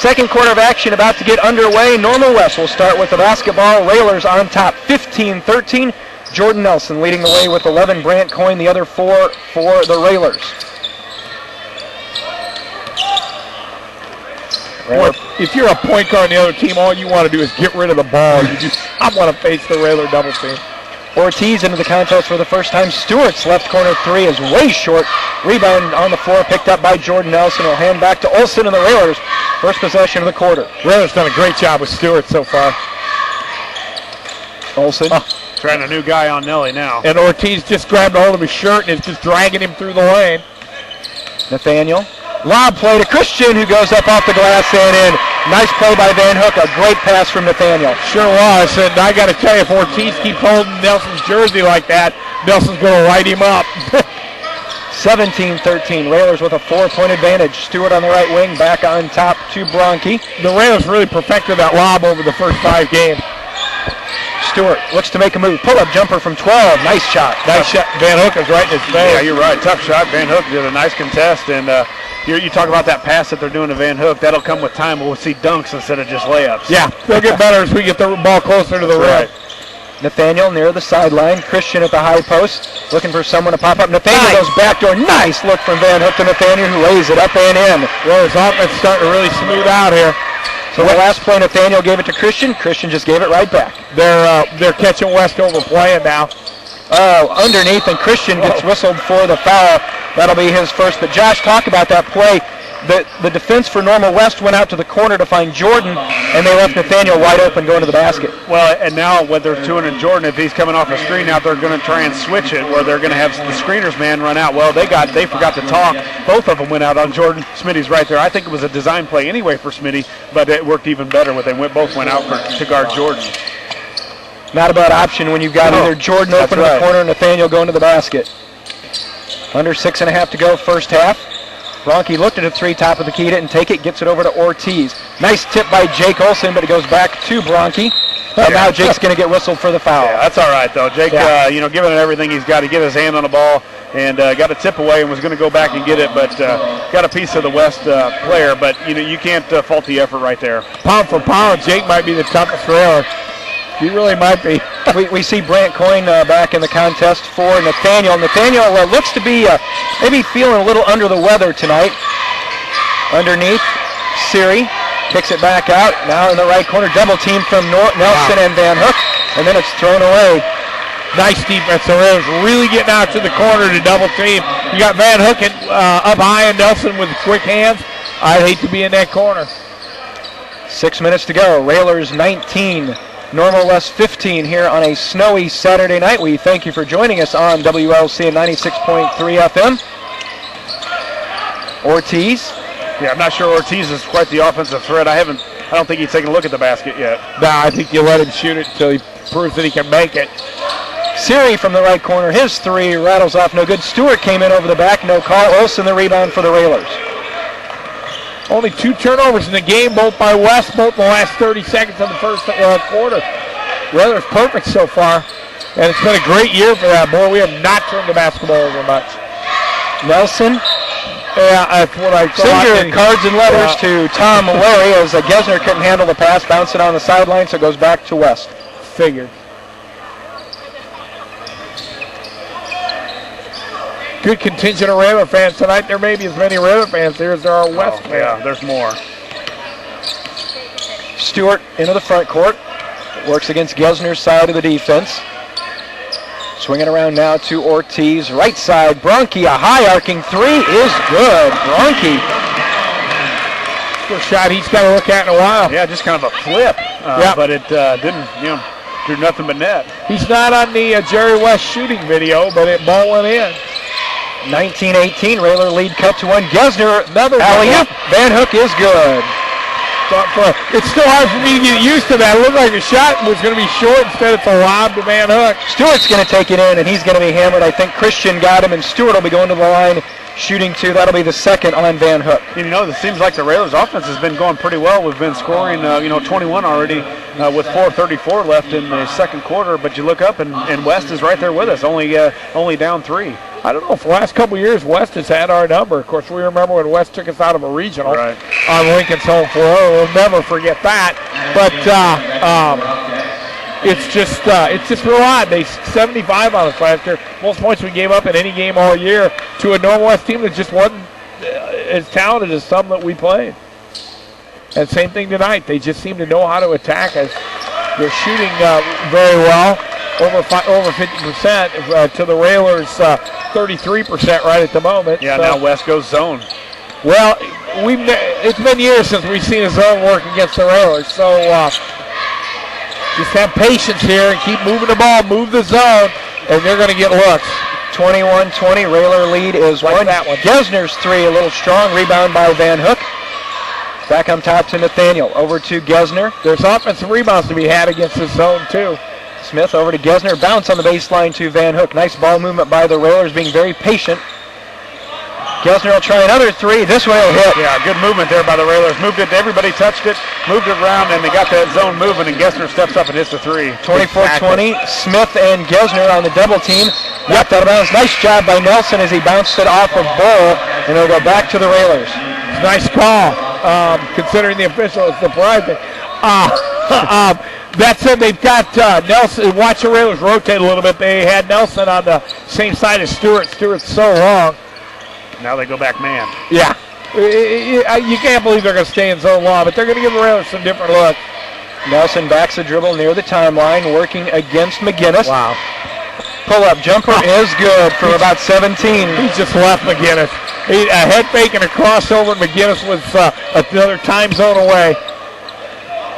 Second quarter of action about to get underway. Normal West will start with the basketball. Railers on top 15-13. Jordan Nelson leading the way with 11. Brant Coyne the other 4 for the Railers. Well, if you're a point guard on the other team, all you want to do is get rid of the ball. You just want to face the Railer double team. Ortiz into the contest for the first time. Stewart's left corner three is way short. Rebound on the floor picked up by Jordan Nelson. Will hand back to Olsen and the Railers. First possession of the quarter. Railers done a great job with Stewart so far. Olsen. Trying a new guy on Nelly now. And Ortiz just grabbed a hold of his shirt and is just dragging him through the lane. Nathaniel. Lob play to Christian, who goes up off the glass and in. Nice play by Van Hook. A great pass from Nathaniel. Sure was. And I got to tell you, if Ortiz keeps holding Nelson's jersey like that, Nelson's going to light him up. 17-13. Railers with a 4-point advantage. Stewart on the right wing, back on top to Bronke. The Railers really perfected that lob over the first 5 games. Stewart looks to make a move. Pull-up jumper from 12. Nice shot. Nice shot. Van Hook is right in his face. Yeah, you're right. Tough shot. Van Hook did a nice contest. And you talk about that pass that they're doing to Van Hook. That'll come with time. We'll see dunks instead of just layups. Yeah, they'll get better as we get the ball closer to the rim. Nathaniel near the sideline. Christian at the high post. Looking for someone to pop up. Nathaniel goes backdoor. Nice look from Van Hook to Nathaniel, who lays it up and in. Well, his offense starting to really smooth out here. So the last play, Nathaniel gave it to Christian. Christian just gave it right back. They're catching West overplaying now. Oh, underneath, and Christian gets whistled for the foul. That'll be his first. But Josh, talk about that play. The defense for Normal West went out to the corner to find Jordan, and they left Nathaniel wide open going to the basket. Well, and now when they're doing it, Jordan, if he's coming off a screen out, they're going to try and switch it where they're going to have the screener's man run out. Well, they forgot to talk. Both of them went out on Jordan. Smitty's right there. I think it was a design play anyway for Smitty, but it worked even better when they both went out to guard Jordan. Not a bad option when you've got either Jordan open in the corner or Nathaniel going to the basket. Under 6.5 to go first half. Bronke looked at a three, top of the key, didn't take it, gets it over to Ortiz. Nice tip by Jake Olsen, but it goes back to Bronke. And now Jake's going to get whistled for the foul. Yeah, that's all right, though. Jake, giving it everything he's got. He get his hand on the ball and got a tip away and was going to go back and get it, but got a piece of the West player. But, you can't fault the effort right there. Pound for pound, Jake might be the toughest railroad. He really might be. We see Brant Coyne back in the contest for Nathaniel. Nathaniel looks to be maybe feeling a little under the weather tonight. Underneath, Siri kicks it back out. Now in the right corner, double team from Nelson and Van Hook, and then it's thrown away. Nice defense. The Railers really getting out to the corner to double team. You got Van Hook up high and Nelson with quick hands. I'd hate to be in that corner. 6 minutes to go. Railers 19. Normal West 15 here on a snowy Saturday night. We thank you for joining us on WLCN 96.3 FM. Ortiz. Yeah, I'm not sure Ortiz is quite the offensive threat. I don't think he's taken a look at the basket yet. No, I think you let him shoot it until he proves that he can make it. Siri from the right corner. His three rattles off no good. Stewart came in over the back. No call. Olsen the rebound for the Railers. Only 2 turnovers in the game, both by West, both in the last 30 seconds of the first quarter. Railers perfect so far, and it's been a great year for that. Boy, we have not turned the basketball over much. Nelson. Yeah, that's what I thought. Send your cards and letters to Tom Larey as Gesner couldn't handle the pass, bounce it on the sideline, so it goes back to West. Figured. Good contingent of Raider fans tonight. There may be as many Raider fans here as there are West fans. Yeah, there's more. Stewart into the front court. Works against Gesner's side of the defense. Swinging around now to Ortiz. Right side, Bronke. A high arcing three is good. Bronke. First shot he's got to look at in a while. Yeah, just kind of a flip. But it didn't, do nothing but net. He's not on the Jerry West shooting video, but it ball went in. 19-18, Railer lead cut to one. Gesner, another alley-oop. Van Hook is good. It's still hard for me to get used to that. It looked like the shot was going to be short. Instead, it's a lob to Van Hook. Stewart's going to take it in, and he's going to be hammered. I think Christian got him, and Stewart will be going to the line shooting two. That'll be the second on Van Hook. It seems like the Railers' offense has been going pretty well. We've been scoring, 21 already with 4:34 left in the second quarter. But you look up, and West is right there with us, only down 3. I don't know, for the last couple of years, West has had our number. Of course, we remember when West took us out of a regional on Lincoln's home floor. We'll never forget that. But it's just real odd. They 75 on us last year. Most points we gave up in any game all year to a Normal West team that just wasn't as talented as some that we played. And same thing tonight. They just seem to know how to attack us. They're shooting very well, over 50% to the Railers, 33% right at the moment. Yeah, so now West goes zone. Well, it's been years since we've seen a zone work against the Railers, so just have patience here and keep moving the ball, move the zone, and they're going to get looks. 21-20, Railer lead is Like one. that one. Gesner's three, a little strong, rebound by Van Hook. Back on top to Nathaniel, over to Gesner. There's offensive rebounds to be had against this zone, too. Smith over to Gesner, bounce on the baseline to Van Hook. Nice ball movement by the Railers, being very patient. Gesner will try another three. This one will hit. Yeah, good movement there by the Railers. Moved it, everybody touched it, moved it around, and they got that zone moving, and Gesner steps up and hits the three. 24-20, Smith and Gesner on the double team. Knocked out of bounds. Nice job by Nelson as he bounced it off of Bull, and it'll go back to the Railers. Nice call, considering the official is surprising. That said, they've got Nelson. Watch the Railers rotate a little bit. They had Nelson on the same side as Stewart. Stewart's so long. Now they go back man. Yeah. You can't believe they're going to stay in zone long, but they're going to give the Railers some different looks. Nelson backs the dribble near the timeline, working against McGinnis. Wow. Pull-up jumper is good from about 17. He just left McGinnis. A head fake and a crossover, and McGinnis was another time zone away.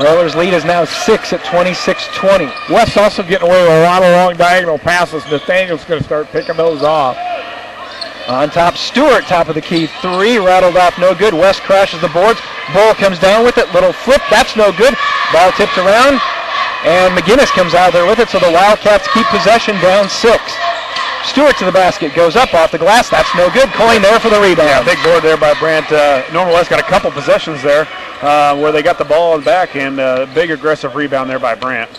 Railers lead is now 6 at 26-20. West also getting away with a lot of long diagonal passes. Nathaniel's going to start picking those off. On top, Stewart, top of the key. Three rattled off, no good. West crashes the boards. Bull comes down with it. Little flip, that's no good. Ball tipped around, and McGinnis comes out there with it, so the Wildcats keep possession down 6. Stewart to the basket, goes up off the glass. That's no good. Coin there for the rebound. Yeah, big board there by Brandt. Normal West got a couple possessions there where they got the ball back, and big aggressive rebound there by Brandt.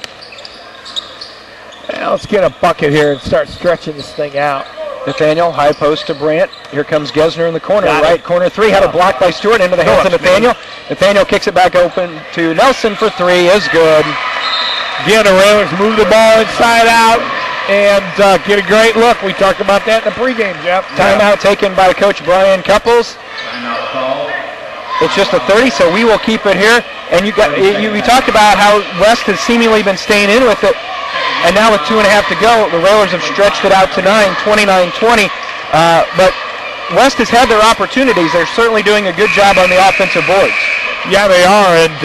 Well, let's get a bucket here and start stretching this thing out. Nathaniel, high post to Brandt. Here comes Gesner in the corner. Right corner three. Had a block by Stewart into the hands of Nathaniel. Nathaniel kicks it back open to Nelson for three. Is good. Again, the Railers move the ball inside out and get a great look. We talked about that in the pregame, Jeff. Timeout taken by Coach Brian Couples. It's just a 30, so we will keep it here. And we talked about how West has seemingly been staying in with it. And now with 2.5 to go, the Railers have stretched it out to 29-20. But West has had their opportunities. They're certainly doing a good job on the offensive boards. Yeah, they are. And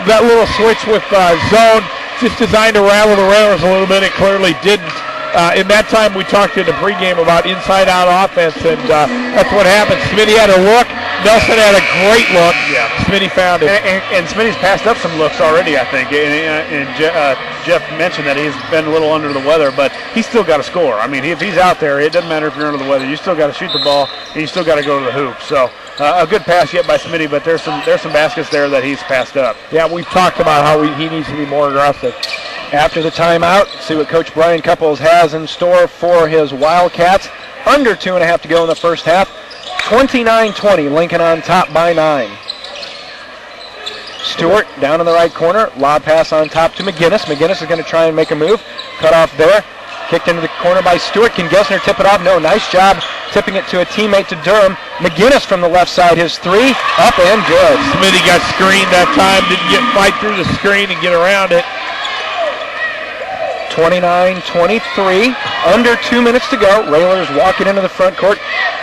that little switch with zone, just designed to rattle the Railers a little bit. It clearly didn't. In that time, we talked in the pregame about inside-out offense, and that's what happened. Smitty had a look. Nelson had a great look. Yeah. Smitty found it. And Smitty's passed up some looks already, I think. And Jeff mentioned that he's been a little under the weather, but he's still got to score. I mean, if he's out there, it doesn't matter if you're under the weather. You still got to shoot the ball, and you still got to go to the hoop. So a good pass yet by Smitty, but there's some baskets there that he's passed up. Yeah, we've talked about how he needs to be more aggressive. After the timeout, see what Coach Brian Couples has in store for his Wildcats. Under 2.5 to go in the first half. 29-20, Lincoln on top by 9. Stewart down in the right corner. Lob pass on top to McGinnis. McGinnis is going to try and make a move. Cut off there. Kicked into the corner by Stewart. Can Gesner tip it off? No, nice job tipping it to a teammate to Durham. McGinnis from the left side, his three, up and good. Smitty got screened that time. Didn't fight through the screen and get around it. 29-23, under 2 minutes to go. Railers walking into the front court.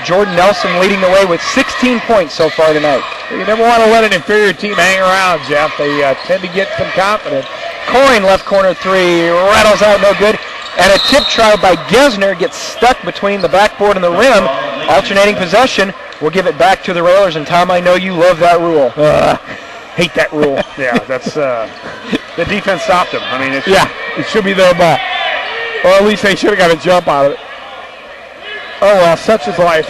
Jordan Nelson leading the way with 16 points so far tonight. You never want to let an inferior team hang around, Jeff. They tend to get some confidence. Coin left corner three, rattles out, no good. And a tip try by Gesner gets stuck between the backboard and the rim. Alternating possession. We'll give it back to the Railers. And Tom, I know you love that rule. Hate that rule. Yeah, that's the defense stopped him. I mean, it should be their ball. Or at least they should have got a jump out of it. Oh, well, such is life.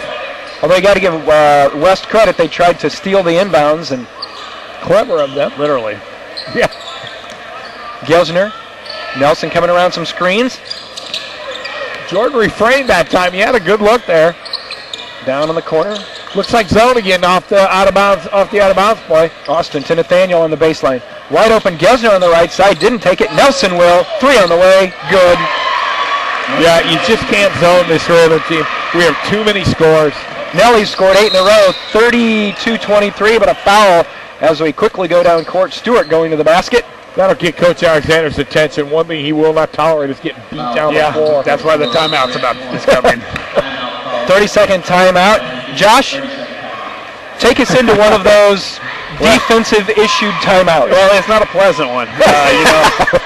Although you got to give West credit, they tried to steal the inbounds, and clever of them. Literally. Yeah. Gesner. Nelson coming around some screens. Jordan refrained that time. He had a good look there. Down in the corner. Looks like zone again off the out of bounds play. Austin to Nathaniel on the baseline. Wide open Gesner on the right side. Didn't take it. Nelson will. 3 on the way. Good. Yeah, you just can't zone this Railer team. We have too many scores. Nelly scored 8 in a row. 32-23, but a foul as we quickly go down court. Stewart going to the basket. That'll get Coach Alexander's attention. One thing he will not tolerate is getting beat down the floor. That's why the timeout's is coming. 30-second timeout. Josh, take us into one of those defensive issued timeouts. Well, it's not a pleasant one.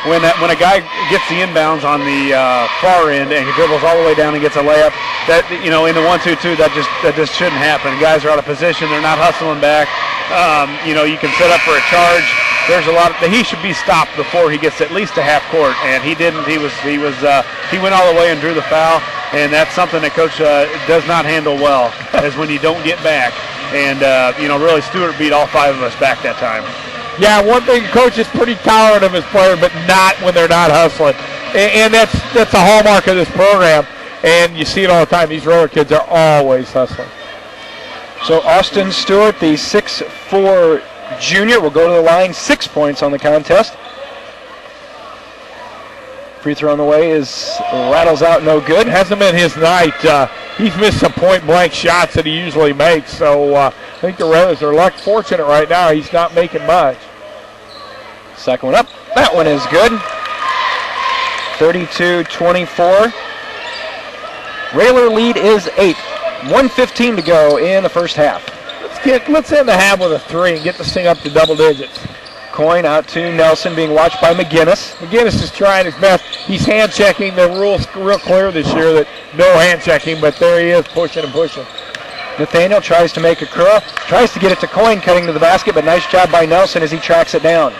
When a guy gets the inbounds on the far end and he dribbles all the way down and gets a layup, that in the 1-2-2, that just shouldn't happen. Guys are out of position. They're not hustling back. You can set up for a charge. There's a lot. He should be stopped before he gets at least a half court, and he didn't. He went all the way and drew the foul, and that's something that Coach does not handle well, is when you don't get back. And really Stewart beat all 5 of us back that time. Yeah, one thing, Coach is pretty tolerant of his players, but not when they're not hustling, and that's a hallmark of this program. And you see it all the time. These roller kids are always hustling. So Austin Stewart, the 6'4" junior, will go to the line. 6 points on the contest. Free throw on the way rattles out, no good. Hasn't been his night. He's missed some point-blank shots that he usually makes. So I think the Railers are fortunate right now. He's not making much. Second one up. That one is good. 32-24. Railer lead is 8. 1:15 to go in the first half. Let's end the half with a 3 and get this thing up to double digits. Coin out to Nelson, being watched by McGinnis. McGinnis is trying his best. He's hand checking. The rule's real clear this year that no hand checking, but there he is pushing and pushing. Nathaniel tries to make a curl, tries to get it to Coin, cutting to the basket, but nice job by Nelson as he tracks it down.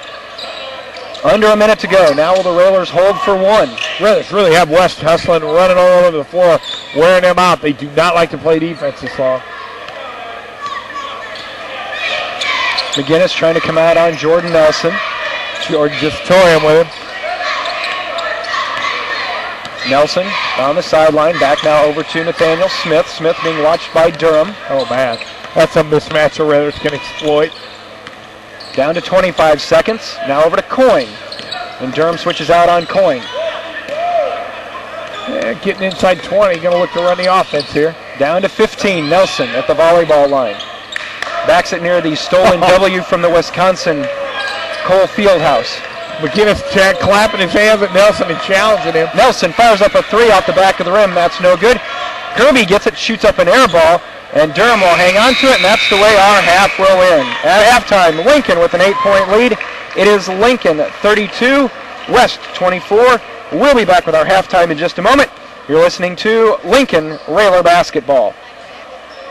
Under a minute to go. Now will the Railers hold for 1? Railers really have West hustling, running all over the floor, wearing them out. They do not like to play defense this long. McGinnis trying to come out on Jordan Nelson. Jordan just toying with him. Nelson on the sideline. Back now over to Nathaniel Smith. Smith being watched by Durham. Oh, man. That's a mismatch the Raiders can exploit. Down to 25 seconds. Now over to Coin. And Durham switches out on Coin. Yeah, getting inside 20. Going to look to run the offense here. Down to 15. Nelson at the volleyball line. Backs it near the stolen W from the Wisconsin Cole Fieldhouse. McGinnis clapping his hands at Nelson and challenging him. Nelson fires up a 3 off the back of the rim. That's no good. Kirby gets it, shoots up an air ball, and Durham will hang on to it, and that's the way our half will end. At halftime, Lincoln with an 8-point lead. It is Lincoln 32, West 24. We'll be back with our halftime in just a moment. You're listening to Lincoln Railer Basketball.